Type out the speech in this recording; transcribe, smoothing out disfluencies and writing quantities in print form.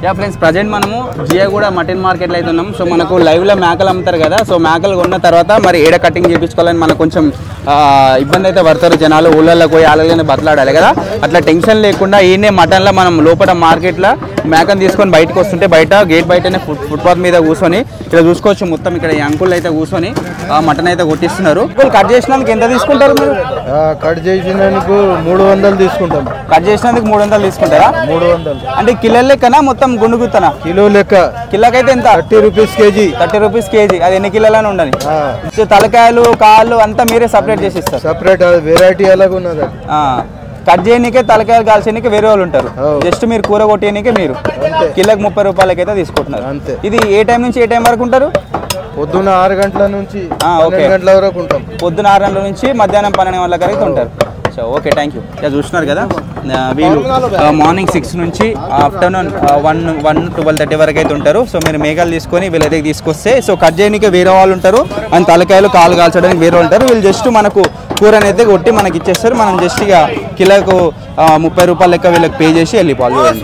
Yeah friends present మనము Jiyaguda mutton మార్కెట్లో అయితే ఉన్నాం. సో మనకు లైవ్లో మేకలు అమ్ముతారు కదా, సో మేకలు కొన్న తర్వాత మరి ఏడ కటింగ్ చేయించుకోవాలని మనకు కొంచెం ఇబ్బంది అయితే పడతారు జనాలు. ఊళ్ళలోకి పోయి ఆలయాలని బతలాడాలి కదా, అట్లా టెన్షన్ లేకుండా ఈయనే మటన్లో మనం లోపల మార్కెట్లో మేకను తీసుకొని బయటకు వస్తుంటే బయట గేట్ బయటనే ఫుట్పాత్ మీద కూర్చొని ఇక్కడ చూసుకోవచ్చు. మొత్తం ఇక్కడ ఈ అంకుల్ అయితే కూర్చొని మటన్ అయితే కొట్టిస్తున్నారు. కట్ చేసినందుకు ఎంత తీసుకుంటారు మీరు? కట్ చేసినందుకు 300 తీసుకుంటాం. కట్ చేసినందుకు 300 తీసుకుంటారా? 300 అంటే కిలో లెక్కనా మొత్తం గుండుగుత్తనా? కిలో లెక్క. కిలోకైతే ఎంత? 30 రూపీస్ కేజీ. 30 rupees KG. అది ఎన్ని కిలోలని ఉండని? తలకాయలు కాళ్ళు అంతా మీరే సపరేట్ చేసి ఇస్తారు? సపరేట్, వెరైటీ అలాగ ఉన్నది. కట్ చేయనికే తలకాయలు కాల్చడానికి వేరే వాళ్ళు ఉంటారు, జస్ట్ మీరు కూర కొట్టేయనికే మీరు కిలోకి 30 రూపాయలకైతే తీసుకుంటున్నారు. అంతే. ఇది ఏ టైం నుంచి ఏ టైం వరకు ఉంటారు? పొద్దున్న 6 గంటల నుంచి 12 గంటల వరకు ఉంటాం. పొద్దున 6 గంటల నుంచి మధ్యాహ్నం 12 గంటల వరకు ఉంటారు. So okay, thank you. ఇలా చూస్తున్నారు కదా, వీళ్ళు మార్నింగ్ 6 నుంచి ఆఫ్టర్నూన్ 1-12:30 వరకు అయితే ఉంటారు. సో మీరు మేఘాలు తీసుకొని వీళ్ళ దగ్గర తీసుకొస్తే సో కట్ చేయడానికి వేరే వాళ్ళు ఉంటారు, అండ్ తలకాయలు కాలు కాల్చడానికి వేరే వాళ్ళు ఉంటారు. వీళ్ళు జస్ట్ మనకు కూరని అయితే కొట్టి మనకి ఇచ్చేస్తారు. మనం జస్ట్ ఇక కిలోకు 30 రూపాయల లెక్క వీళ్ళకి పే చేసి వెళ్ళిపోవాలి.